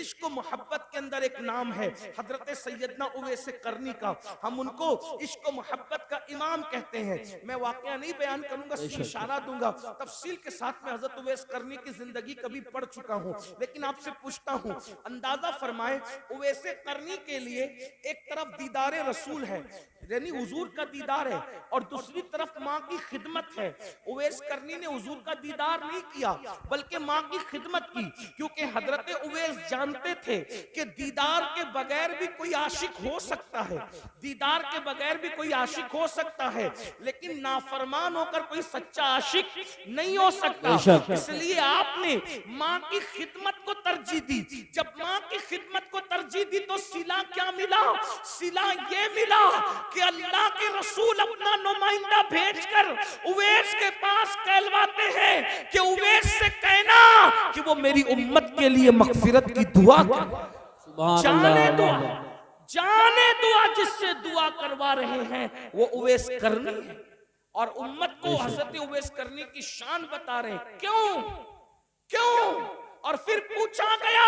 इश्क मोहब्बत के अंदर एक नाम है हजरत सैयदना उवैस करनी का। हम उनको इश्क मोहब्बत का इमाम कहते हैं। मैं वाकया नहीं बयान करूंगा, सिर्फ इशारा दूंगा। तफसील के साथ में हजरत उवैस करनी की जिंदगी कभी पढ़ चुका हूं, लेकिन आपसे पूछता हूं, अंदाजा फरमाए उवैस करनी के लिए एक तरफ दीदार रसूल है, यानी हुजूर का दीदार है, और दूसरी तरफ माँ की खिदमत है। उवैस करनी ने हुजूर का दीदार नहीं किया, बल्कि माँ की खिदमत की, क्योंकि हजरत उवैस जानते थे कि दीदार के बगैर भी कोई आशिक हो सकता है, दीदार के बगैर भी कोई आशिक हो सकता है, लेकिन नाफरमान होकर कोई सच्चा आशिक नहीं हो सकता। इसलिए आपने माँ की खिदमत को तरजीह दी। जब माँ की खिदमत को तरजीह दी तो सिला क्या मिला? सिला ये मिला कि अल्लाह के रसूल अपना नुमाइंदा भेजकर उवैस के पास कहलवाते हैं कि उवैस से कहना कि वो मेरी उम्मत के लिए मगफिरत की दुआ करे। जाने दुआ जिससे दुआ करवा रहे हैं वो उवैस करनी है, और उम्मत को हजरत उवैस करनी की शान बता रहे हैं। क्यों क्यों? और फिर पूछा गया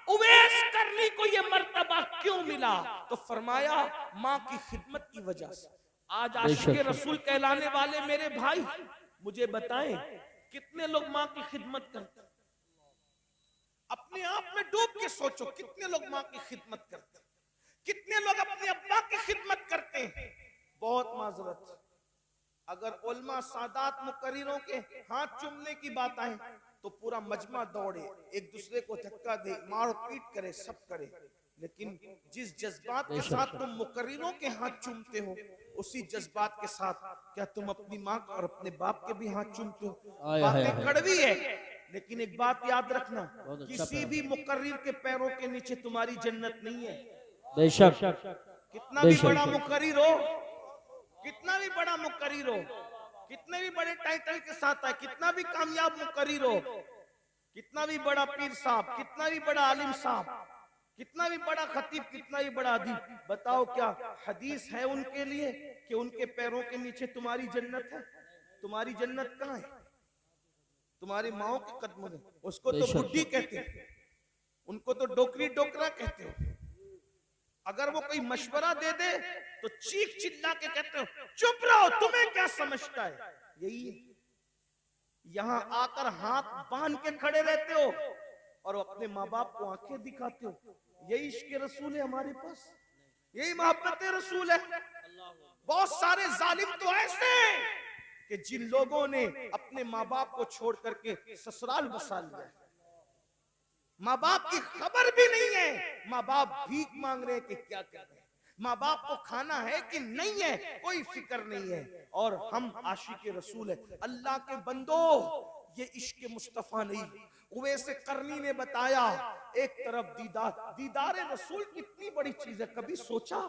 उवैस करनी को ये मर्तबा क्यों मिला? तो फरमाया माँ की खिदमत की वजह से। आज आशिक रसूल कहलाने वाले मेरे भाई मुझे बताएं, कितने लोग माँ की खिदमत करते? अपने आप में डूब के सोचो, कितने लोग माँ की खिदमत करते? कितने लोग अपने अब्बा की खिदमत करते हैं? बहुत माजरत, अगर उलमा सादात मुकर्रिरों के हाथ चूमने की बात आए तो पूरा मजमा दौड़े, एक दूसरे को धक्का दे, मार पीट करे, सब करे, लेकिन जिस जज्बात के साथ तुम मुकर्रिरों के हाथ चूमते हो, उसी जज्बात के साथ क्या तुम अपनी माँ और अपने बाप के भी हाथ चूमते हो? बातें कड़वी है, लेकिन एक बात याद रखना, किसी भी मुकर्रिर के पैरों के नीचे तुम्हारी जन्नत नहीं है। बेशक, कितना भी बड़ा मुकर्रिर हो, कितना भी बड़ा मुकर्रिर हो, कितने भी बड़े टाइटल के साथ है, कितना भी कामयाब मुकर्रिर हो, कितना भी बड़ा पीर साहब, कितना भी बड़ा आलिम साहब, कितना भी बड़ा खतीब, कितना भी बड़ा अदीब, बताओ क्या हदीस है उनके लिए कि उनके पैरों के नीचे तुम्हारी जन्नत है? तुम्हारी जन्नत कहाँ है? तुम्हारी माओ के कदमों में। उसको तो बुड्ढी कहते हैं, उनको तो डोकरी डोकरा कहते हो। अगर वो कोई मशवरा दे दे तो चीख चिल्ला के कहते हो चुप रहो, तुम्हें क्या समझता है? यही है। यहाँ आकर हाथ बांध के खड़े रहते हो और अपने माँ बाप को आंखें दिखाते हो। यही इश्क रसूल है हमारे पास, यही मोहब्बत रसूल है। बहुत सारे जालिम तो ऐसे कि जिन लोगों ने अपने माँ बाप को छोड़ करके ससुराल बसा लिया, माँ बाप की खबर भी नहीं है, माँ बाप भीख मांग रहे हैं कि क्या कर रहे हैं, माँ बाप को खाना है कि नहीं है, कोई फिक्र नहीं है। और हम आशिक रसूल है। अल्लाह के बंदो, ये इश्क मुस्तफा नहीं, उवैस करनी ने बताया। एक तरफ दीदार रसूल कितनी बड़ी चीज है, कभी सोचा?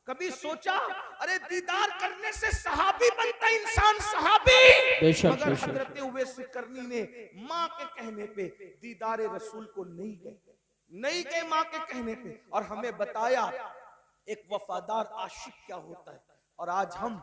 कभी सोचा? अरे दीदार करने से सहाबी बनता इंसान, सहाबी। मगर हजरत उवैस करनी ने माँ के कहने पे दीदार रसूल को नहीं गए माँ के कहने पे, और हमें बताया एक वफादार आशिक क्या होता है। और आज हम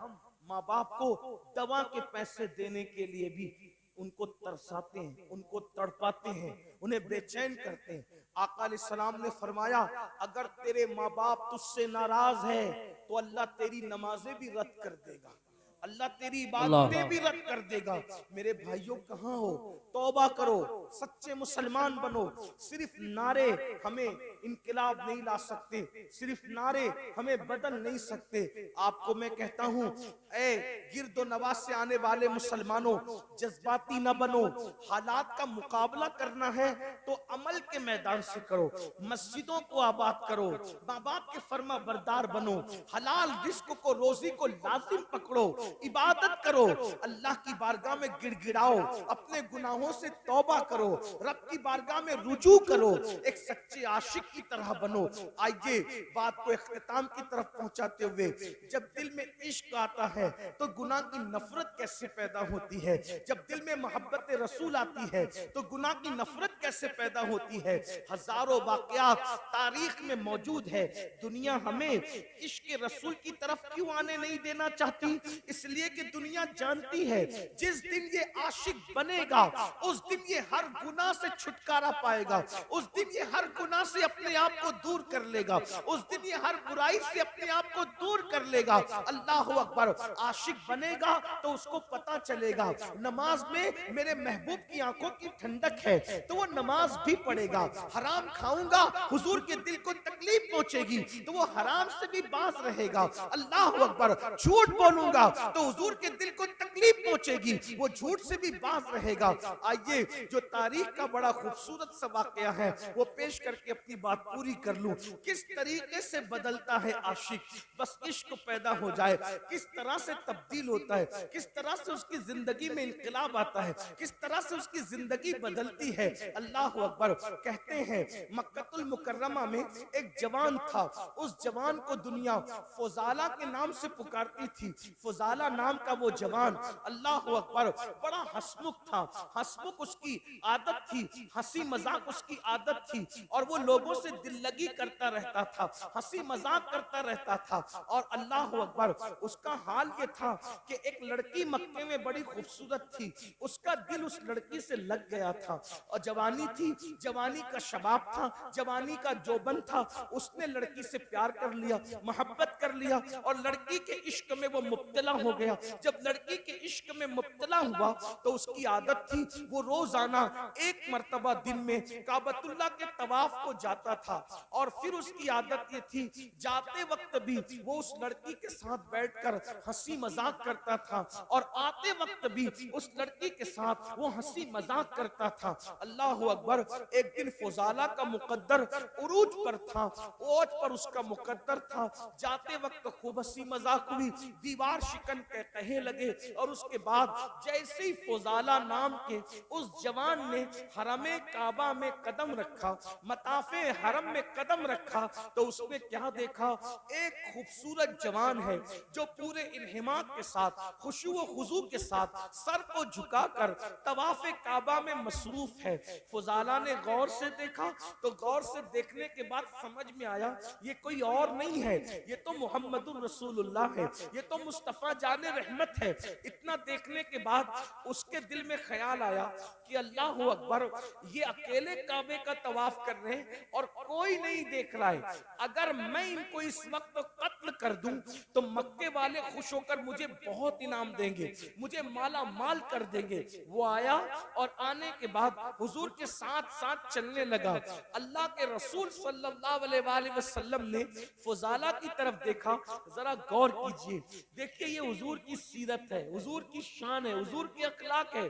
माँ बाप को दवा के पैसे देने के लिए भी उनको तरसाते हैं, उनको तड़पाते हैं, उन्हें बेचैन करते हैं। आका अलैहिस्सलाम ने फरमाया, अगर तेरे माँ बाप तुझसे नाराज है तो अल्लाह तेरी नमाजें भी रद्द कर देगा, अल्लाह तेरी इबादतें भी रद्द कर देगा। मेरे भाइयों कहाँ हो? तौबा करो, सच्चे मुसलमान बनो। सिर्फ नारे हमें इनकलाब नहीं ला सकते, सिर्फ नारे हमें बदल नहीं सकते। आपको मैं कहता हूँ, ए गिरदो नवाज से आने वाले मुसलमानों, जज्बाती न बनो। हालात का मुकाबला करना है तो अमल के मैदान से करो, मस्जिदों को आबाद करो, माँ बाप के फर्मा बरदार बनो, हलाल रिस्क को, रोजी को लाजिम पकड़ो, इबादत करो, अल्लाह की बारगाह में गिड़गिड़ाओ, अपने गुनाहों से तौबा करो, रब की बारगाह में रुजू करो, एक सच्चे आशिक की तरह बनो। आइए बात को इख्तिताम की तरफ पहुंचाते हुए, जब दिल में इश्क आता है तो गुनाह की नफरत कैसे पैदा होती है, जब दिल में मोहब्बत रसूल आती है तो गुनाह की नफरत कैसे पैदा होती है। हजारों वाकयात तारीख में मौजूद है। दुनिया हमें इश्क रसूल की तरफ क्यों आने नहीं देना चाहती? इस इसलिए कि दुनिया जानती है जिस दिन ये आशिक बनेगा उस दिन ये हर गुनाह से छुटकारा पाएगा, उस दिन ये हर गुनाह से अपने आप को दूर कर लेगा, उस दिन ये हर बुराई से अपने आप को दूर कर लेगा। अल्लाह अकबर। आशिक बनेगा तो उसको पता चलेगा नमाज में मेरे महबूब की आंखों की ठंडक है, तो वो नमाज भी पढ़ेगा। हराम खाऊंगा, हुजूर के दिल को तकलीफ पहुंचेगी, तो वो हराम से भी बाज रहेगा। अल्लाह अकबर। झूठ बोलूंगा तो हुजूर के दिल को तकलीफ पहुंचेगी, वो झूठ से भी बाज रहेगा। आइए जो तारीख का बड़ा खूबसूरत सा वाकया है वो पेश करके अपनी बात पूरी कर लूं। किस तरीके से बदलता है आशिक, बस इश्क पैदा हो जाए, किस तरह से तब्दील होता है, किस तरह से उसकी जिंदगी में इनकलाब आता है, किस तरह से उसकी जिंदगी बदलती है। अल्लाह अकबर। कहते हैं मक्कतुल मुकर्रमा में एक जवान था, उस जवान को दुनिया फुजाला के नाम से पुकारती थी। फुजाला नाम का वो जवान, अल्लाह अकबर, बड़ा हंसमुख था। हंसमुख उसकी आदत थी, हंसी मजाक उसकी आदत थी, और वो लोगों से दिल लगी करता रहता था, हंसी मजाक करता रहता था। और अल्लाह अकबर, उसका हाल ये था कि एक लड़की मक्के में बड़ी खूबसूरत थी, उसका दिल उस लड़की से लग गया था। और जवानी थी, जवानी का शबाब था, जवानी का जोबन था, उसने लड़की से प्यार कर लिया, मोहब्बत कर लिया, और लड़की के इश्क में वो मुब्तला हो गया। जब लड़की के इश्क में मुब्तला हुआ तो उसकी आदत थी वो रोजाना एक मर्तबा दिन में काबतुल्लाह के तवाफ को जाता था। और फिर उसकी आदत ये थी जाते वक्त भी वो उस लड़की के साथ बैठकर हंसी मजाक करता था, और आते वक्त भी उस लड़की के साथ वो हंसी मजाक करता था। अल्लाह अकबर। एक दिन फुजाला का मुकद्दर उरूज पर था, ओज पर उसका मुकद्दर था। जाते वक्त खूब हंसी मजाक हुई, दीवार शिकन के कहे लगे, और उसके बाद जैसे ही फुजाला नाम के उस जवान ने हरमे काबा में कदम रखा, मताफे हरम में कदम रखा, तो उसने क्या देखा, एक खूबसूरत जवान है जो पूरे इन्हिमाक के साथ, खुशू व खुजू के साथ सर को झुकाकर तवाफे काबा में मसरूफ है। फुजाला ने गौर से देखा, तो गौर से देखने के बाद समझ में आया ये कोई और नहीं है, ये तो मुहम्मदुर रसूलुल्लाह है, ये तो मुस्तफा जाने रहमत है। इतना देखने के बाद उसके दिल में ख्याल आया कि अल्लाह अकबर, ये अकेले काबे का तवाफ कर रहे हैं और कोई नहीं देख रहा है। अगर मैं इनको इस वक्त कत्ल कर दूं तो मक्के वाले खुश होकर मुझे बहुत इनाम देंगे, मुझे माला माल कर देंगे। वो आया और आने के बाद हुजूर के साथ साथ चलने लगा। अल्लाह के रसूल सल्लल्लाहु अलैहि वसल्लम ने फुजाला की तरफ देखा। जरा गौर कीजिए, देखिए ये हुजूर की सीरत है, हुजूर की शान है, हुजूर की अखलाक है।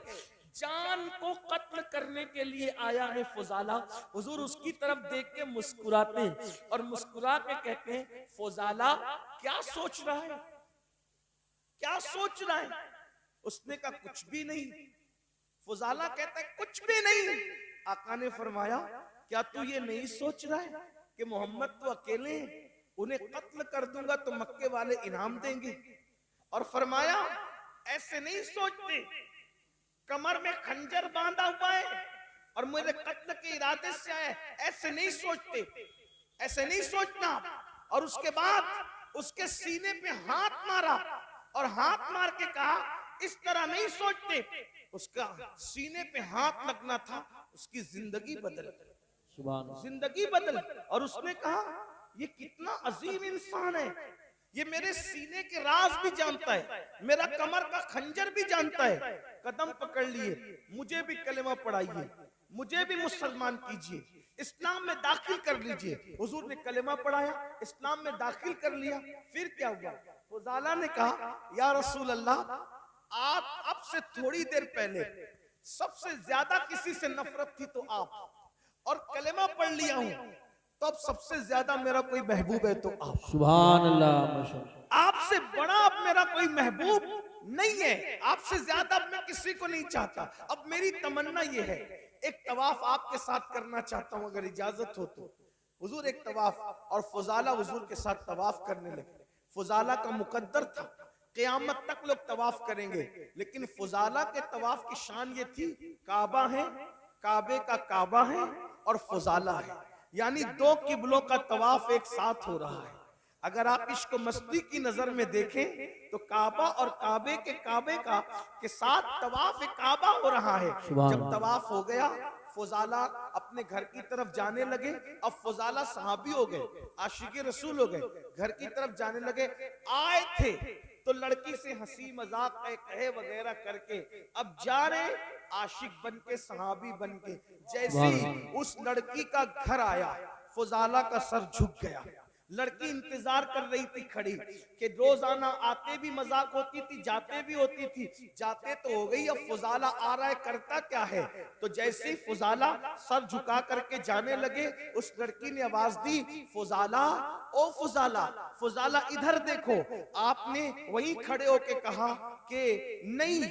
जान को कत्ल करने के लिए आया है फुजाला। हुजूर उसकी तरफ देख के मुस्कुराते हैं और मुस्कुरा के कहते हैं, फुजाला क्या सोच रहा है, क्या सोच रहा है? उसने कहा कुछ भी नहीं। फुजाला कहता है कुछ भी नहीं। आका ने फरमाया, क्या तू ये नहीं सोच रहा है कि मोहम्मद तो अकेले हैं, उन्हें कत्ल कर दूंगा तो मक्के वाले इनाम देंगे? और फरमाया ऐसे नहीं सोचते, कमर में खंजर बांधा हुआ है और मेरे कत्ल के इरादे से आए, ऐसे नहीं सोचते, ऐसे नहीं सोचना। और उसके बाद उसके सीने पे हाथ मारा और हाथ मार के कहा इस तरह नहीं सोचते। उसका सीने पे हाथ लगना था, उसकी जिंदगी बदल, जिंदगी बदल। और उसने कहा ये कितना अजीम इंसान है, ये मेरे सीने के राज भी जानता है, मेरा कमर का खंजर भी जानता है। कदम पकड़ लिए, मुझे भी कलेमा पढ़ाइए, मुझे भी मुसलमान कीजिए, इस्लाम में दाखिल कर लीजिए। हुजूर ने कलेमा पढ़ाया, इस्लाम में दाखिल कर लिया। फिर क्या हुआ? फुजाला ने कहा या रसूल अल्लाह, आप अब से थोड़ी देर पहले सबसे ज्यादा किसी से नफरत थी तो आप, और कलेमा पढ़ लिया हूं तो अब सबसे ज्यादा मेरा कोई महबूब है तो आप। सुभान अल्लाह। आपसे बड़ा अब मेरा कोई महबूब नहीं है, आपसे ज्यादा अब मैं किसी को नहीं चाहता। अब मेरी तमन्ना ये है, एक तवाफ आपके साथ करना चाहता हूं, अगर इजाजत हो तो। हुजूर एक तवाफ, और फुजाला हुजूर के साथ तवाफ करने लगे। फुजाला का मुकद्दर था क़यामत तक लोग तवाफ करेंगे, लेकिन फुजाला के तवाफ की शान ये थी, काबा है, काबे का काबा है और फुजाला है, यानी दो किबलों का तवाफ एक साथ हो रहा है। अगर आप इश्क मस्ती की नजर में देखें तो काबा और काबे का के साथ तवाफ काबा हो रहा है। जब तवाफ हो गया, फुजाला अपने घर की तरफ जाने लगे। अब फुजाला सहाबी हो गए, आशिक रसूल हो गए, घर की तरफ जाने लगे। आए थे तो लड़की से हंसी मजाक कहे वगैरह करके अब जा रहे आशिक बन के, सहाबी बन के। जैसे उस लड़की का घर आया, फुजाला का सर झुक गया। लड़की इंतजार कर रही थी खड़ी कि रोजाना आते भी मजाक होती थी, जाते भी होती थी। जाते तो हो गई, अब फुजाला आ रहा है, करता क्या है। तो जैसे ही फुजाला सर झुका करके जाने लगे, उस लड़की ने आवाज दी, फुजाला, ओ फुजाला, फुजाला इधर देखो। आपने वहीं खड़े होके कहा कि नहीं,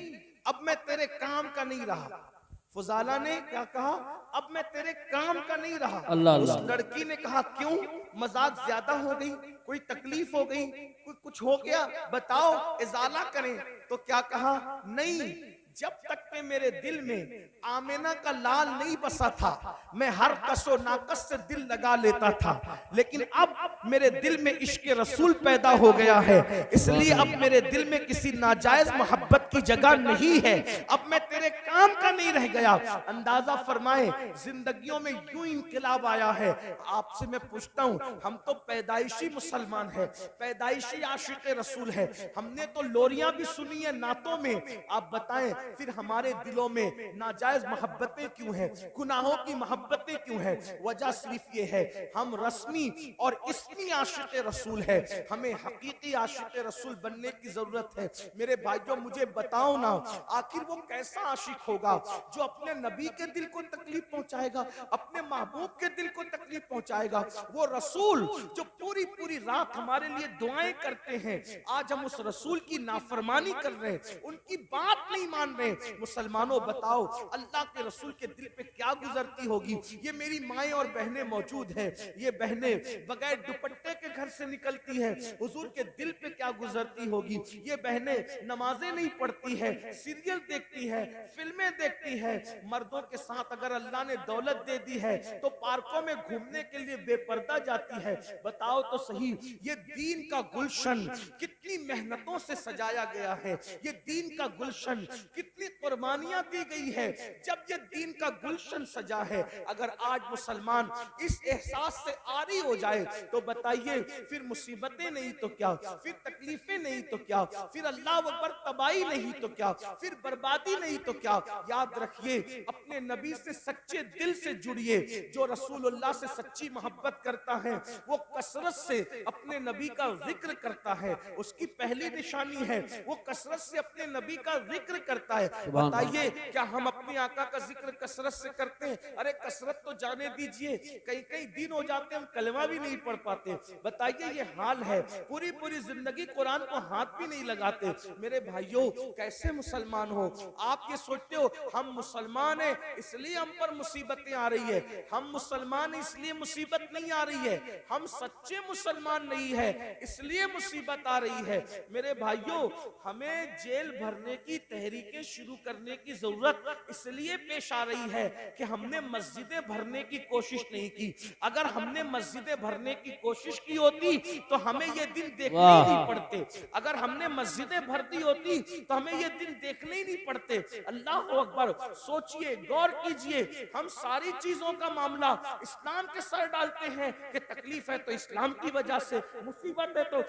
अब मैं तेरे काम का नहीं रहा। फुजाला ने क्या कहा, अब मैं तेरे काम का नहीं रहा। उस लड़की ने कहा क्यों, मजाक ज्यादा हो गई, कोई तकलीफ हो गई, कुछ हो गया, बताओ, इजाला करें। तो क्या कहा, नहीं, जब तक के मेरे दिल में आमिना का लाल नहीं बसा था, मैं हर कसो नाकस से दिल लगा लेता था। लेकिन अब मेरे दिल में इश्क रसूल पैदा हो गया है, इसलिए अब मेरे दिल में किसी नाजायज मोहब्बत की जगह नहीं है। अब मैं तेरे काम का नहीं रह गया। अंदाजा फरमाए, जिंदगियों में यूं इनकलाब आया है। आपसे मैं पूछता हूं, हम तो पैदाइशी मुसलमान है, पैदाइशी आशिक रसूल है, हमने तो लोरियां भी सुनी है नातों में। आप बताएं फिर हमारे दिलों में नाजायज मोहब्बतें क्यों हैं, गुनाहों की मोहब्बतें क्यों हैं। वजह सिर्फ ये है, हम रस्मी और इस्मी आशिक रसूल है, हमें हकीकी आशिक रसूल बनने की जरूरत है। मेरे भाइयों, मुझे बताओ ना, आखिर वो कैसा आशिक होगा जो अपने नबी के दिल को तकलीफ पहुंचाएगा, अपने महबूब के दिल को तकलीफ पहुंचाएगा। वो रसूल जो पूरी पूरी रात हमारे लिए दुआएं करते हैं, आज हम उस रसूल की नाफरमानी कर रहे हैं, उनकी बात नहीं मान रहे। मुसलमानों बताओ, अल्लाह के रसूल के दिल पे क्या गुजरती होगी। ये मेरी माएं और बहनें मौजूद हैं, ये बहनें बगैर दुपट्टे के घर से निकलती हैं, हुजूर के दिल पे क्या गुजरती होगी। ये बहनें नमाजें नहीं पढ़ती है, सीरियल देखती है, फिल्में देखती है। मर्दों के साथ अगर अल्लाह ने दौलत दे दी है तो पार्कों में घूमने के लिए बेपर्दा जाती है। बताओ तो सही, ये दीन का गुलशन कितनी मेहनतों से सजाया गया है, ये दीन का गुलशन कितनी कुर्बानियां दी गई है। जब ये दीन का गुलशन सजा है, अगर आज मुसलमान इस एहसास से आरी हो जाए तो बताइए फिर मुसीबतें नहीं तो क्या, फिर तकलीफें नहीं तो क्या, फिर अल्लाह अकबर तबाही नहीं तो क्या, फिर बर्बादी नहीं तो क्या। याद रखिए, अपने नबी से सच्चे दिल से जुड़िए। जो रसूलुल्लाह से सच्ची मोहब्बत करता है वो कसरत से अपने नबी का जिक्र करता है, उसकी पहली निशानी है वो कसरत से अपने नबी का जिक्र करता है। बताइए क्या हम अपने आका का जिक्र कसरत से करते हैं? अरे कसरत तो जाने दीजिए, कई कई दिन हो जाते हैं हम कलमा भी नहीं पढ़ पाते। बताइए ये हाल है, पूरी पूरी जिंदगी कुरान को हाथ भी नहीं लगाते। मेरे भाइयों, कैसे मुसलमान हो आप? ये सोचते हो हम मुसलमान हैं इसलिए हम पर मुसीबतें आ रही है। हम मुसलमान इसलिए मुसीबत नहीं आ रही है, हम सच्चे मुसलमान नहीं है इसलिए मुसीबत आ रही है। मेरे भाइयों, हमें जेल भरने की तहरीकें शुरू करने की जरूरत इसलिए पेश आ रही है कि हमने मस्जिदें भरने की कोशिश नहीं की। अगर हमने मस्जिदें भरने की कोशिश की होती तो हमें ये दिन देखने ही नहीं पड़ते। अगर हमने मस्जिदें भर दी होती तो हमें ये दिन देखने ही नहीं पड़ते। अल्लाह अकबर, सोचिए, गौर कीजिए, हम सारी चीजों का मामला इस्लाम के सर डालते हैं कि तकलीफ है तो इस्लाम की वजह से, मुसीबत है तो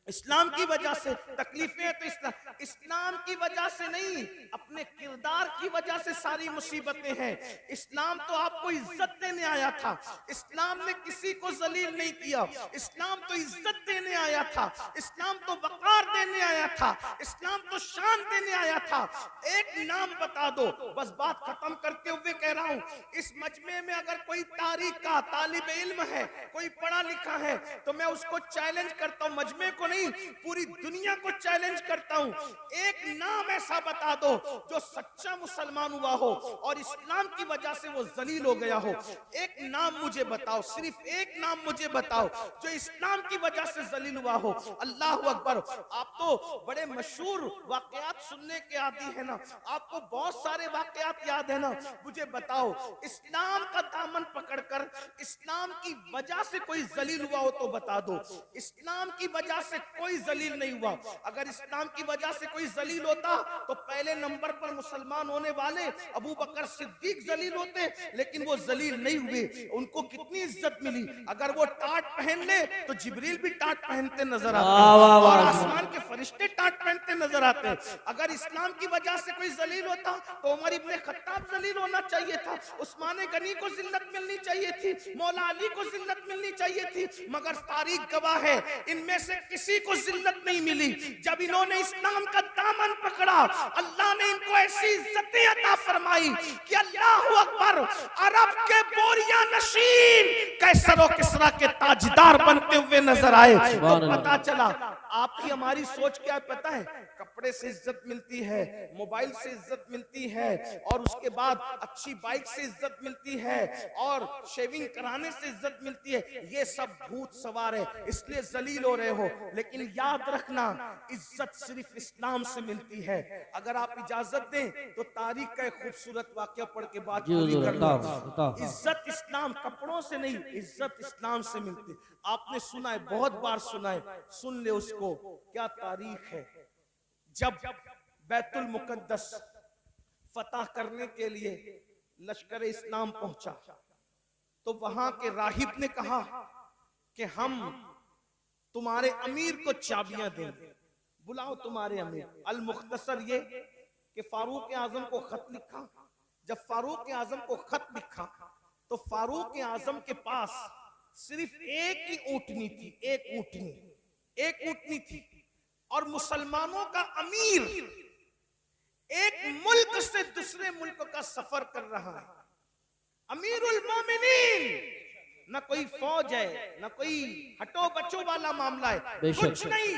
इस्लाम की वजह से, तकलीफें हैं तो इस्लाम की वजह से नहीं, अपने किरदार की वजह से सारी मुसीबतें हैं। इस्लाम तो आपको इज्जत देने आया था, इस्लाम ने किसी को जलील नहीं किया। इस्लाम तो इज्जत देने आया था, इस्लाम तो वकार देने आया था, इस्लाम तो शान देने आया था। एक नाम बता दो, बस बात खत्म करते हुए कह रहा हूं, इस मजमे में अगर कोई तारीख का तालिब इल्म है, कोई पढ़ा लिखा है, तो मैं उसको चैलेंज करता हूं, मजमे को नहीं नहीं पूरी दुनिया को चैलेंज करता हूं, एक नाम ऐसा बता दो जो सच्चा मुसलमान हुआ हो और इस्लाम की वजह से वो जलील हो गया हो। एक नाम मुझे बताओ, सिर्फ एक नाम मुझे बताओ जो इस्लाम की वजह से जलील हुआ हो। अल्लाह अकबर। आप तो बड़े मशहूर वाकयात सुनने के आदी है ना, आपको बहुत सारे वाकयात याद है ना, मुझे बताओ इस्लाम का दामन पकड़कर इस्लाम की वजह से कोई जलील हुआ हो तो बता दो। इस्लाम की वजह से कोई जलील नहीं हुआ। अगर इस्लाम की वजह से कोई जलील होता तो पहले नंबर पर मुसलमान होने वाले अबू बकर सिद्दीक जलील होते, लेकिन वो जलील नहीं हुए। उनको कितनी इज्जत मिली। अगर वो टाट पहन ले तो जिब्रील भी टाट पहनते नजर आते हैं और आसमान के फरिश्ते टाट पहनते नजर आते हैं। अगर इस्लाम की वजह से कोई जलील होता तो उमर इब्ने खत्ताब जलील होना चाहिए था, उस्मान गनी को जिल्लत मिलनी चाहिए थी, मौला अली को जिल्लत मिलनी चाहिए थी, मगर तारीख गवाह है इनमें से किसी को जिल्लत नहीं मिली। जब इन्होंने इस्लाम का दामन पकड़ा अल्लाह ने इनको ऐसी इज्जतें अता फरमाई कि अल्लाहु अकबर, अरब के बोरिया नशीन कैसर और किस्रा के ताजदार बनते हुए नजर आए। तो पता चला आपकी हमारी सोच क्या है पता है? कपड़े से इज्जत मिलती है, मोबाइल से इज्जत मिलती है, और उसके बाद अच्छी बाइक से इज्जत मिलती है, और शेविंग कराने से इज्जत मिलती है। ये सब भूत सवार है, इसलिए जलील हो रहे हो। लेकिन याद रखना इज्जत सिर्फ इस्लाम से मिलती है। अगर आप इजाजत दें तो तारीख का एक खूबसूरत वाकया पढ़ के बात पूरी कर लूं। इज्जत इस्लाम कपड़ों से नहीं, इज्जत इस्लाम से मिलती। आपने सुना है, बहुत बार सुना है, सुन ले उसको। क्या तारीख है? जब बैतुल मुकद्दस फतह करने के लिए लश्कर इस्लाम पहुंचा तो वहां के राहिब ने कहा कि हम तुम्हारे अमीर को चाबियां देंगे, बुलाओ तुम्हारे अमीर। अल मुख्तसर ये कि फारूक आजम को खत लिखा। जब फारूक आजम को खत लिखा तो फारूक आजम के पास सिर्फ एक ही ऊँटनी थी, एक ऊँटनी थी, और मुसलमानों का अमीर एक मुल्क से दूसरे मुल्क का सफर कर रहा है। अमीरुल मोमिनीन, न कोई फौज है, न कोई हटो बचो वाला मामला है, कुछ नहीं,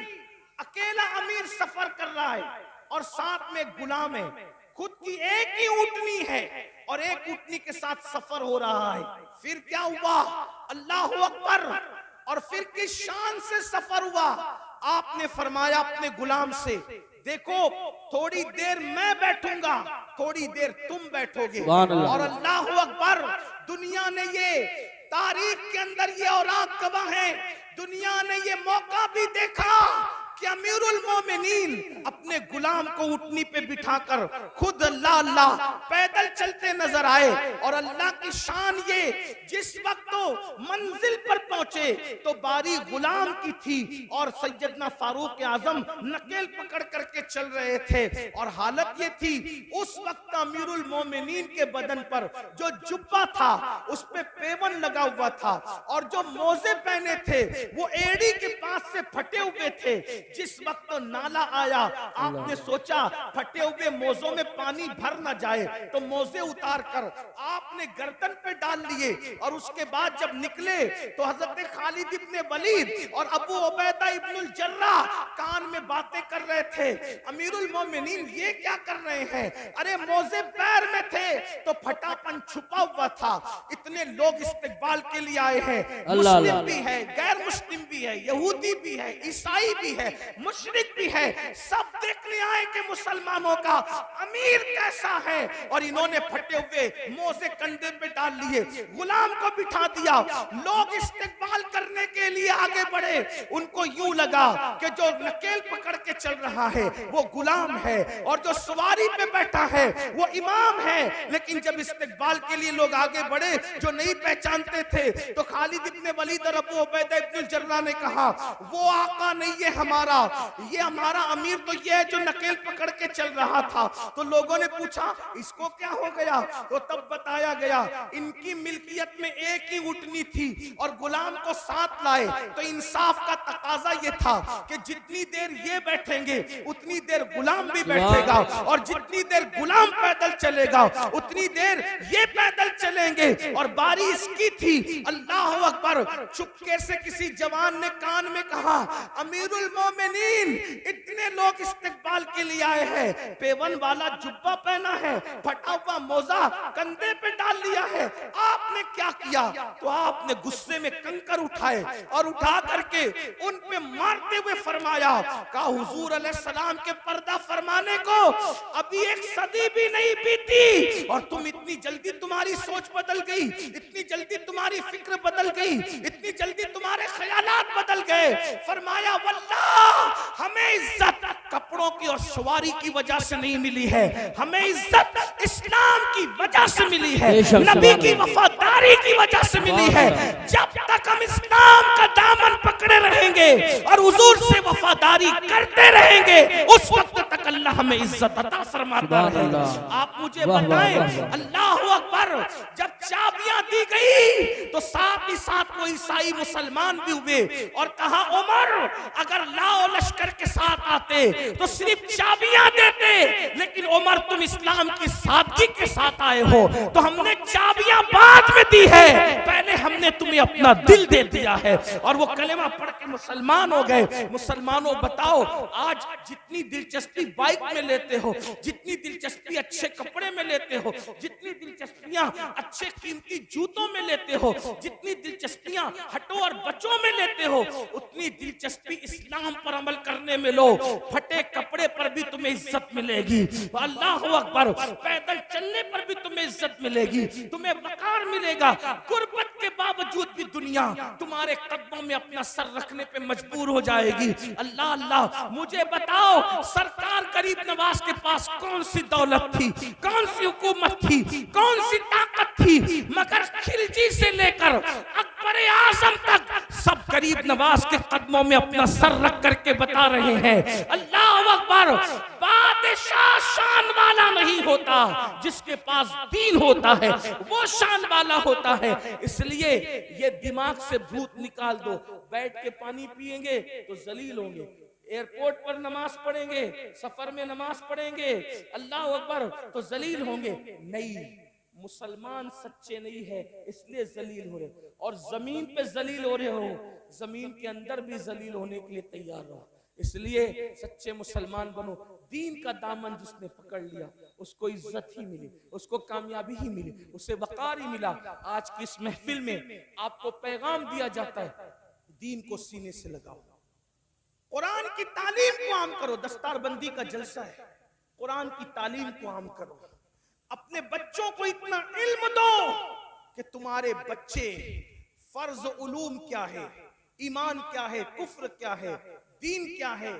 अकेला अमीर सफर कर रहा है और साथ में गुलाम है। खुद की एक ही ऊँटनी है और एक ऊँटनी के साथ सफर हो रहा है। फिर क्या हुआ? अल्लाहु अकबर। और फिर किस शान से सफर हुआ? आपने फरमाया अपने गुलाम से, देखो थोड़ी देर मैं बैठूंगा, थोड़ी देर तुम बैठोगे। और अल्लाहु अकबर, दुनिया ने ये तारीख के अंदर ये औरात गवाह है, दुनिया ने ये मौका भी देखा कि अमीरुल मोमिनीन अपने गुलाम को ऊँटनी पे बिठाकर खुद अल्लाह पैदल चलते नजर आए। और अल्लाह की शान ये, जिस वक्त तो मंजिल पर पहुंचे तो बारी गुलाम की थी और सैयदना फारूक आजम नकेल पकड़ करके चल रहे थे। और हालत ये थी, उस वक्त अमीरुल मोमिनीन के बदन पर जो जुब्बा था उस पे पेवन लगा हुआ था, और जो मोजे पहने थे वो एड़ी के पास से फटे हुए थे। जिस वक्त नाला आया, आपने सोचा फटे हुए मोजों में पानी भर ना जाए, तो मोजे उतार कर आपने गर्दन पे डाल लिए। और उसके बाद जब निकले तो हजरत खालिद इब्ने वलीद और अबू उबैदा इब्नुल जर्राह कान में बातें कर रहे थे। अमीरुल मोमिनीन ये क्या कर रहे हैं? अरे मोजे पैर में थे तो फटापन छुपा हुआ था। इतने लोग इस्तिकबाल के लिए आए हैं, मुस्लिम भी है, गैर मुस्लिम भी है, यहूदी भी है, ईसाई भी है, मुशरिक भी है, सब देखने आए कि मुसलमानों का अमीर कैसा है। और इन्होंने फटे हुए मोजे कंधे पे डाल लिए, गुलाम को बिठा दिया। लोग इस्तिकबाल करने के लिए आगे बढ़े। उनको यूं लगा कि जो नकेल पकड़ के चल रहा है वो गुलाम है और जो सवारी पे बैठा है वो इमाम है। लेकिन जब इस्तिकबाल के लिए लोग आगे बढ़े जो नहीं पहचानते थे, तो खालिद इब्ने वलीद और अबू उबैदा इब्नुल जर्राह ने कहा, वो आका नहीं है हमारा, ये हमारा अमीर तो ये है जो नकेल पकड़ के चल रहा था। तो लोगों ने पूछा इसको क्या हो गया? तो तब बताया गया इनकी मिल्कियत में एक ही ऊँटनी थी और गुलाम को साथ लाए। तो इंसाफ का तकाजा ये था कि जितनी देर ये बैठेंगे उतनी देर गुलाम भी बैठेगा, और जितनी देर गुलाम पैदल चलेगा उतनी देर ये पैदल चलेंगे। और बारी इसकी थी, अल्लाह अकबर। चुपके से किसी जवान ने कान में कहा, अमीरुल मोमिनीन, इतने लोग इस्तकबाल के लिए आए हैं, पेवन वाला जुब्बा पहना है, फटा हुआ मोजा कंधे पे डाल लिया है, आपने क्या किया? तो आपने गुस्से में कंकर उठाए और उठा करके उन पे मारते हुए फरमाया, का हुजूर अलैहिस्सलाम के पर्दा फरमाने को अभी एक सदी भी नहीं बीती और तुम इतनी जल्दी तुम्हारी सोच बदल गई, इतनी जल्दी तुम्हारी फिक्र बदल गई, इतनी जल्दी तुम्हारे ख्यालात बदल गए। फरमाया, वल्लाह हमें इज्जत कपड़ों की और सवारी की वजह से नहीं मिली है, हमें इज्जत इस्लाम की वजह से मिली है, नबी की वफादारी की वजह से मिली है। जब तक हम इस्लाम का दामन पकड़े रहेंगे और हुजूर से वफादारी करते रहेंगे, उस वक्त तक अल्लाह हमें इज्जत अता फरमाता है। आप मुझे बताएं, अल्लाह अकबर, जब चाबियां दी गई तो साथ ही साथ वो ईसाई मुसलमान भी हुए और कहा, उमर अगर लाओ लश्कर के साथ आते तो सिर्फ चाबियां देते, लेकिन उमर तुम इस्लाम की सादगी के साथ आए हो तो हमने चाबियां बाद में दी है, पहले हमने तुम्हें अपना दिल दे दिया है। और वो कलेमा पढ़ के मुसलमान हो गए। मुसलमानों बताओ, आज जितनी दिलचस्पी बाइक में लेते हो, जितनी दिलचस्पी अच्छे कपड़े में लेते हो, जितनी दिलचस्पियां अच्छे कीमती जूतों में लेते हो, जितनी दिलचस्पियां हटो और बच्चों में लेते हो, उतनी दिलचस्पी इस्लाम पर अमल करने में लो, फटे कपड़े पर भी तुम्हें इज्जत मिलेगी, अल्लाह अकबर, पैदल चलने पर भी तुम्हें इज्जत मिलेगी, तुम्हें वकार मिलेगा। गुर्बत के बावजूद भी दुनिया तुम्हारे कदमों में अपना सर रखने पे मजबूर हो जाएगी। अल्लाह अल्लाह, मुझे बताओ, सरकार गरीब नवाज के पास कौन सी दौलत थी, कौन सी हुकूमत थी, कौन सी ताकत थी, मगर खिलजी से लेकर अकबर आजम तक सब गरीब नवाज के कदमों में अपना सर रख करके बता रहे हैं, अल्लाह अकबर, बादशाह शान वाला नहीं होता, जिसके पास दीन होता है वो शान वाला होता है। इसलिए ये दिमाग से भूत निकाल दो, बैठ के पानी पिएंगे तो जलील होंगे, एयरपोर्ट पर नमाज पढ़ेंगे, सफर में नमाज पढ़ेंगे, अल्लाह अकबर, तो जलील होंगे। नहीं, मुसलमान सच्चे नहीं है इसलिए जलील हो रहे, और जमीन पे जलील हो रहे हो, जमीन के अंदर भी जलील होने के लिए तैयार रहो। इसलिए सच्चे मुसलमान बनो। दीन का दामन जिसने पकड़ लिया उसको इज्जत ही मिली, उसको कामयाबी ही मिली, उसे वकार ही मिला। आज की इस महफिल में आपको पैगाम दिया जाता है, दीन को सीने से लगाओ, कुरान की तालीम को आम करो। दस्तारबंदी का जलसा है, कुरान की तालीम को आम करो। अपने बच्चों को इतना इल्म दो कि तुम्हारे बच्चे फर्ज उलूम क्या है, ईमान क्या है, कुफ्र क्या है, दीन क्या है,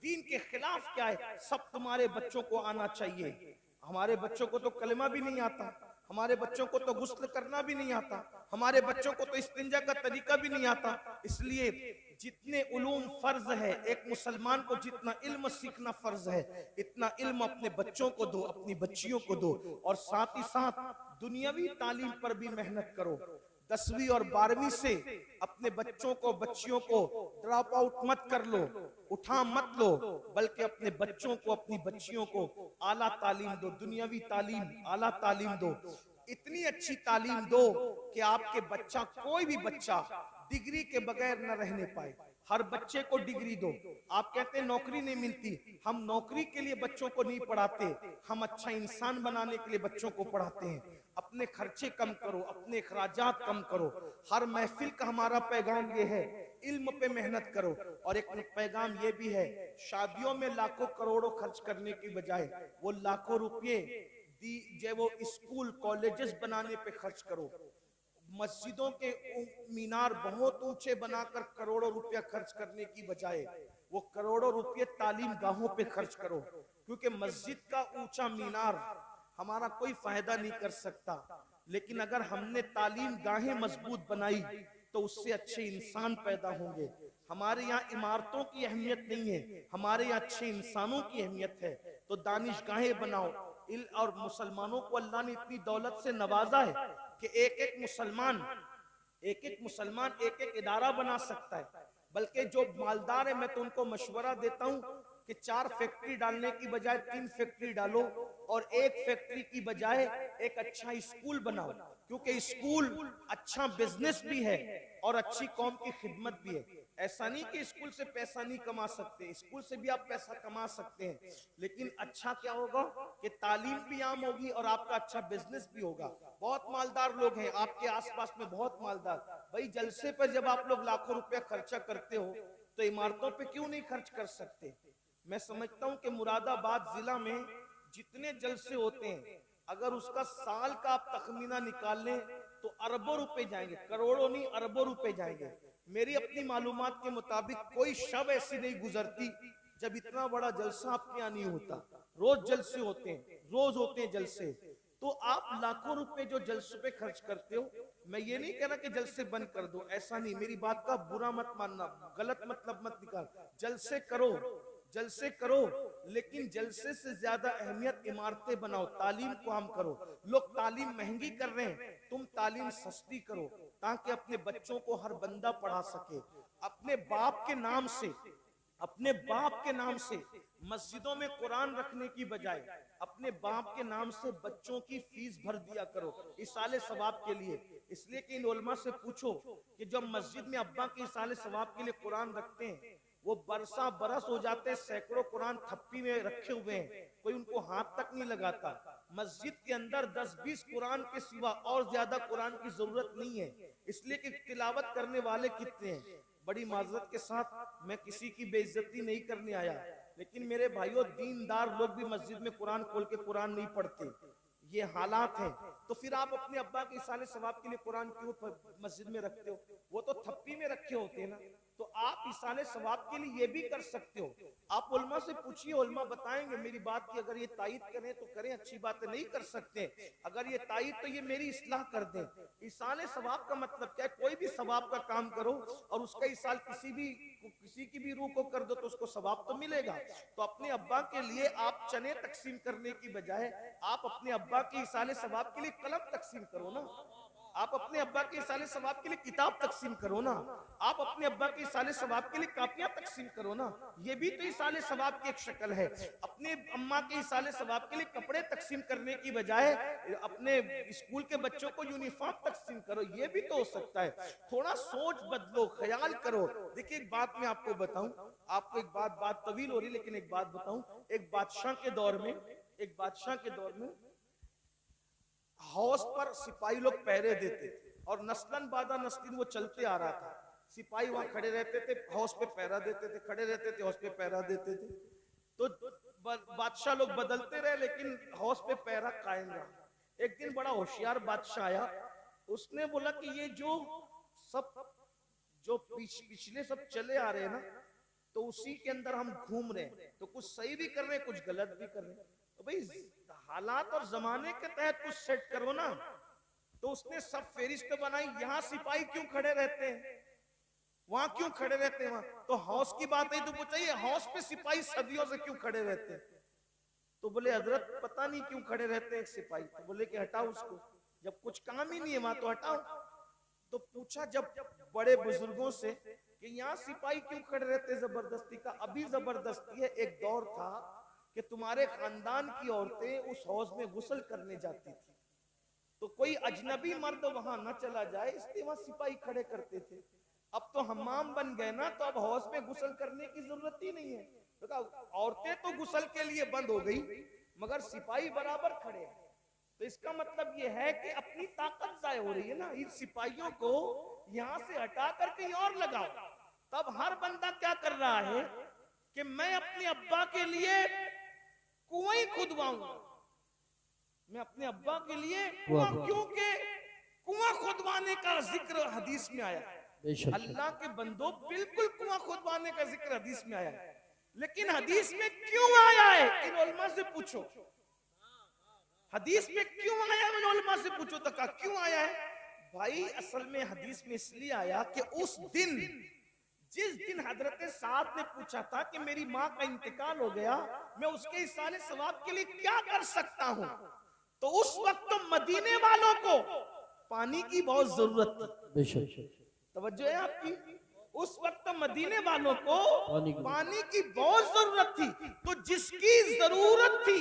दीन के खिलाफ क्या है, सब तुम्हारे बच्चों को आना चाहिए। हमारे बच्चों को तो कलमा भी नहीं आता, हमारे बच्चों को तो गुस्ल करना भी नहीं आता, हमारे बच्चों को तो इस्तिंजा का तरीका भी नहीं आता। इसलिए जितने उलूम फर्ज है, एक मुसलमान को जितना इल्म सीखना फर्ज है, इतना इल्म अपने बच्चों को दो, अपनी बच्चियों को दो। और साथ ही साथ दुनियावी तालीम पर भी मेहनत करो। 10वीं और 12वीं से अपने बच्चों को, बच्चियों को ड्रॉप आउट मत कर लो, उठा मत लो, बल्कि अपने बच्चों को, अपनी बच्चियों को आला तालीम दो, दुनियावी तालीम, आला तालीम दो। इतनी अच्छी तालीम दो कि आपके बच्चा, कोई भी बच्चा डिग्री के बगैर न रहने पाए। हर बच्चे को डिग्री दो। आप कहते हैं नौकरी नहीं मिलती, हम नौकरी के लिए बच्चों को नहीं पढ़ाते, हम अच्छा इंसान बनाने के लिए बच्चों को पढ़ाते हैं। अपने खर्चे कम करो, अपने अखराजात कम करो। हर महफिल का हमारा पैगाम ये है, इल्म पे मेहनत करो। और एक पैगाम ये भी है, शादियों में लाखों करोड़ों खर्च करने की बजाय वो लाखों रुपये जो वो स्कूल कॉलेजेस बनाने पे खर्च करो। मस्जिदों के मीनार बहुत ऊंचे बनाकर करोड़ों रुपया खर्च करने की बजाय वो करोड़ों रुपये तालीम गाहों पे खर्च करो। क्योंकि मस्जिद का ऊंचा मीनार हमारा कोई फायदा नहीं कर सकता, लेकिन अगर हमने तालीम गाहें मजबूत बनाई तो उससे अच्छे इंसान पैदा होंगे। हमारे यहाँ इमारतों की अहमियत नहीं है, हमारे यहाँ अच्छे इंसानों की अहमियत है। तो दानिशगाहें बनाओ। और मुसलमानों को अल्लाह ने इतनी दौलत से नवाजा है कि एक एक मुसलमान एक एक इदारा बना सकता है। बल्कि जो मालदार है, मैं तो उनको मशवरा देता हूँ कि 4 फैक्ट्री डालने की बजाय 3 फैक्ट्री डालो, और एक फैक्ट्री की बजाय एक अच्छा स्कूल बनाओ। क्योंकि स्कूल अच्छा बिजनेस भी है और अच्छी कौम की खिदमत भी है। ऐसा नहीं कि स्कूल से पैसा नहीं कमा सकते, स्कूल से भी आप पैसा कमा सकते हैं, लेकिन अच्छा क्या होगा कि तालीम भी आम होगी और आपका अच्छा बिजनेस भी होगा। बहुत मालदार लोग हैं आपके आसपास में, बहुत मालदार भाई। जलसे पर जब आप लोग लाखों रुपया खर्चा करते हो तो इमारतों पे क्यों नहीं खर्च कर सकते? मैं समझता हूं कि मुरादाबाद जिला में जितने जलसे होते हैं, अगर उसका साल का आप तखमीना निकाल लें तो अरबों रुपए जाएंगे, करोड़ों नहीं अरबों रुपए जाएंगे। मेरी अपनी मालूमात के मुताबिक कोई शब ऐसी नहीं गुजरती जब इतना बड़ा जलसा आपके यहाँ नहीं होता। रोज जलसे होते हैं, रोज होते हैं जलसे। तो आप लाखों रुपए जो जलसों पे खर्च करते हो, मैं ये नहीं कह रहा कि जलसे बंद कर दो, ऐसा नहीं, मेरी बात का बुरा मत मानना, गलत मतलब मत निकाल। जलसे करो, जलसे करो, लेकिन जलसे से ज्यादा अहमियत इमारतें बनाओ, तालीम को हम करो। लोग तालीम महंगी कर रहे हैं, तुम तालीम सस्ती करो ताकि अपने बच्चों को हर बंदा पढ़ा सके। अपने बाप के नाम से, अपने बाप के नाम से मस्जिदों में कुरान रखने की बजाय अपने बाप के नाम से बच्चों की फीस भर दिया करो इसाले सवाब के लिए। इसलिए कि इन उलमा से पूछो कि जब मस्जिद में अब्बा के इसाले सवाब के लिए कुरान रखते हैं, वो बरसा बरस हो जाते, सैकड़ों कुरान थप्पी में रखे हुए हैं, कोई उनको हाथ तक नहीं लगाता। मस्जिद के अंदर 10-20 कुरान के सिवा और ज्यादा कुरान की जरूरत नहीं है, इसलिए कि तिलावत करने वाले कितने हैं। बड़ी माजरत के साथ मैं किसी की बेइज्जती नहीं करने आया, लेकिन मेरे भाइयों दीनदार लोग भी मस्जिद में कुरान खोल के कुरान नहीं पढ़ते, ये हालात हैं। तो फिर आप अपने अब्बा के इसाले सवाब के लिए कुरान क्यों मस्जिद में रखते हो? वो तो थप्पी में रखे होते हैं ना। तो आप इसाले सवाब के लिए ये भी कर सकते हो। आप उलमा से पूछिए, उलमा बताएंगे मेरी बात की। अगर ये तायीद करें तो करें, अच्छी बात है, नहीं कर सकते अगर ये तायीद तो ये मेरी इस्लाह कर दें। इसाले सवाब का मतलब क्या है? कोई भी सवाब का काम करो और उसका इसाल किसी की भी रूह को कर दो तो उसको सवाब तो मिलेगा। तो अपने अब्बा के लिए आप चने तकसीम करने की बजाय आप अपने अब्बा के इसाले सवाब के लिए कलम तकसीम करो ना। आप अपने अब्बा के इसाले सवाब के लिए किताब तकसीम करो ना। आप अपने अब्बा के इसाले सवाब के लिए कापियां तकसीम करो ना। ये भी तो इसाले सवाब की एक शक्ल है। अपने अम्मा के इसाले सवाब के लिए कपड़े तकसीम करने की बजाय अपने स्कूल के बच्चों को यूनिफॉर्म तकसीम करो, ये भी तो हो सकता है। थोड़ा सोच बदलो, ख्याल करो। देखिए एक बात मैं आपको बताऊं, आपको एक बात तवील हो रही, लेकिन एक बात बताऊं। एक बादशाह के दौर में हौस पर सिपाही लोग पहरे देते थे और नस्लन बादा नस्लिन वो चलते आ रहा था। सिपाही वहां खड़े रहते थे, हौस पे पहरा देते थे, खड़े रहते थे, हौस पे पहरा देते थे। तो बादशाह लोग बदलते रहे लेकिन हौस पे पहरा कायम रहा। एक दिन बड़ा होशियार बादशाह आया, उसने बोला कि ये जो पिछले सब चले आ रहे हैं ना, तो उसी के अंदर हम घूम रहे हैं, तो कुछ सही भी कर रहे हैं, कुछ गलत भी कर रहे हैं। तो भाई हालात और जमाने के तहत कुछ सेट करो ना। तो उसने सब फेरिस्त बनाई, यहाँ सिपाही क्यों खड़े रहते हैं, वहां क्यों खड़े रहते हैं वहां। तो हौस की बात है तो पूछा ये हौस पे सिपाही सदियों से क्यों खड़े रहते हैं। तो बोले हजरत पता नहीं क्यों खड़े रहते हैं एक सिपाही। तो बोले कि हटाओ उसको, जब कुछ काम ही नहीं है वहां तो हटाओ। तो पूछा जब बड़े बुजुर्गों से कि यहाँ सिपाही क्यों खड़े रहते हैं जबरदस्ती का। अभी जबरदस्ती है, एक दौर था कि तुम्हारे खानदान की औरतें उस हौज में गुस्ल करने जाती थी, तो कोई अजनबी मर्द वहां न चला जाए इसलिए वहां सिपाही खड़े करते थे। अब तो हम्माम बन गए ना, तो अब हौज में गुस्ल करने की जरूरत ही नहीं है। तो औरतें तो गुस्ल के लिए बंद हो गई मगर सिपाही बराबर खड़े हैं। तो इसका मतलब ये है कि अपनी ताकत जाय हो रही है ना। इन सिपाहियों को यहां से हटा कर कहीं और लगाओ। तब हर बंदा क्या कर रहा है कि मैं अपने अब्बा के लिए कुआं खुदवाऊंगा, मैं अपने अब्बा के लिए कुआं, क्योंकि कुआं खुदवाने का जिक्र हदीस में आया है। अल्लाह के बंदो बिल्कुल कुआं खुदवाने का जिक्र हदीस में आया है, लेकिन हदीस में क्यों आया है इन उलमा से पूछो। हदीस में क्यों आया है इन उलमा से पूछो। तो कहा क्यों आया है भाई, असल में हदीस में इसलिए आया कि उस दिन जिस दिन हजरत साद ने पूछा था कि मेरी माँ का इंतकाल हो गया, मैं उसके इसाले सवाब के लिए क्या कर सकता हूँ, तो उस वक्त तो मदीने वालों को पानी की बहुत जरूरत थी। तवज्जो है आपकी, उस वक्त मदीने वालों को पानी की बहुत जरूरत थी। तो जिसकी जरूरत थी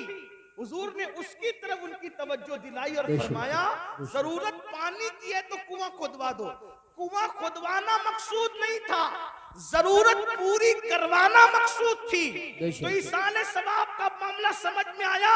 हुजूर ने उसकी तरफ उनकी तवज्जो दिलाई और फरमाया जरूरत पानी की है तो कुआं खुदवा दो। कुआं खुदवाना मकसूद नहीं था, जरूरत पूरी करवाना मकसूद थी। तो इसाले सवाब का मामला समझ में आया,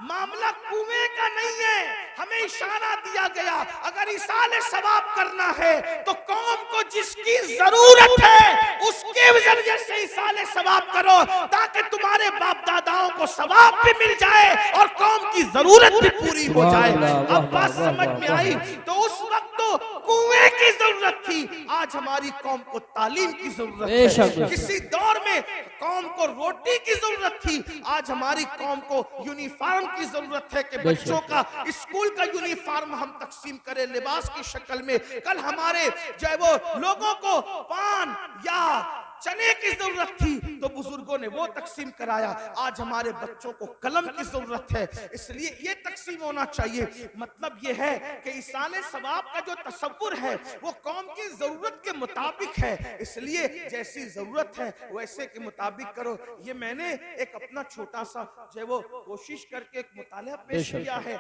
मामला कुएं का नहीं है। हमें इशारा दिया गया अगर इसाले सवाब करना है तो कौम को जिसकी जरूरत है उसके जरिए से इसाले सवाब करो, ताकि तुम्हारे बाप दादाओं को सवाब भी मिल जाए और कौम की जरूरत भी पूरी हो जाए। अब बात समझ में आई। तो उस वक्त तो कुएं की जरूरत थी, आज हमारी कौम को तालीम की जरूरत है। किसी दौर में कौम को रोटी की जरूरत थी, आज हमारी कौम को यूनिफॉर्म की जरूरत है कि बच्चों का स्कूल का यूनिफॉर्म हम तकसीम करें लिबास की शक्ल में। कल हमारे जो है वो लोगों को पान या चने की जरूरत थी तो बुजुर्गों ने वो तकसीम कराया। आज हमारे बच्चों को कलम की जरूरत है, इसलिए ये तकसीम होना चाहिए। मतलब ये है कि इसाले सवाब का जो तसव्वुर है वो कौम की जरूरत के मुताबिक है, इसलिए जैसी जरूरत है वैसे के मुताबिक करो। ये मैंने एक अपना छोटा सा जो है वो कोशिश करके एक मुताला पेश किया है।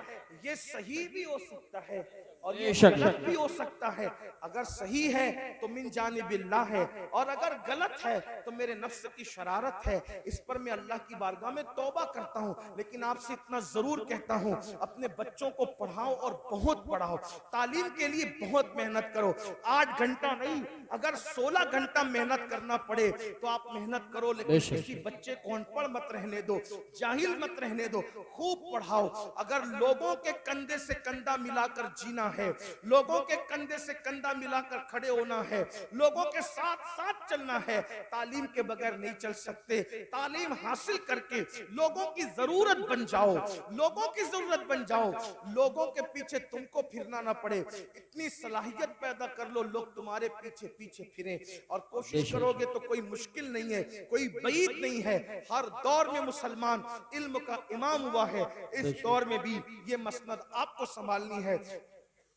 ये सही भी हो सकता है और ये गलत भी हो सकता है। अगर सही है तो मिन जानिबिल्लाह है, और अगर गलत है तो मेरे नफ्स की शरारत है। इस पर मैं अल्लाह की बारगाह में तौबा करता हूँ। लेकिन आपसे इतना जरूर कहता हूँ, अपने बच्चों को पढ़ाओ और बहुत पढ़ाओ, तालीम के लिए बहुत मेहनत करो। 8 घंटा नहीं, अगर 16 घंटा मेहनत करना पड़े तो आप मेहनत करो, लेकिन किसी बच्चे को अनपढ़ मत रहने दो, जाहिल मत रहने दो, खूब पढ़ाओ। अगर लोगों के कंधे से कंधा मिलाकर जीना है, लोगों के कंधे से कंधा मिलाकर खड़े होना है, लोगों के साथ साथ चलना है, तालीम के बगैर नहीं चल सकते। तालीम हासिल करके लोगों की जरूरत बन जाओ, लोगों की जरूरत बन जाओ, लोगों के पीछे तुमको फिरना ना पड़े। इतनी सलाहियत पैदा कर लो लोग तुम्हारे पीछे पीछे फिरें, और कोशिश करोगे तो कोई मुश्किल नहीं है, कोई बईद नहीं है। हर दौर में मुसलमान इल्म का इमाम हुआ है, इस दौर में भी ये मसनद आपको संभालनी है।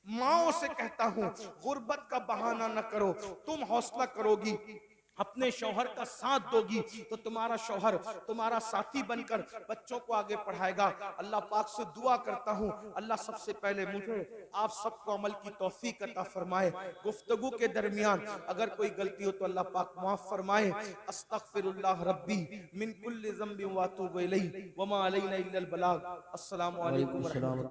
माओ से कहता हूं, गुर्बत का बहाना न करो। तुम हौसला करोगी, अपने शौहर का साथ दोगी तो तुम्हारा शौहर तुम्हारा साथी बनकर बच्चों को आगे पढ़ाएगा। अल्लाह पाक से दुआ करता हूँ, अल्लाह सबसे पहले मुझे आप सबको अमल की तौफीक अता फरमाए। गुफ्तगू के दरमियान अगर कोई गलती हो तो अल्लाह पाक माफ फरमाए। अस्तगफिरुल्लाह रब्बी मिन कुल्ली ज़ंबिन व अतूबु इलैहि व मा अलैना इल्लल बलाग। अस्सलामु अलैकुम।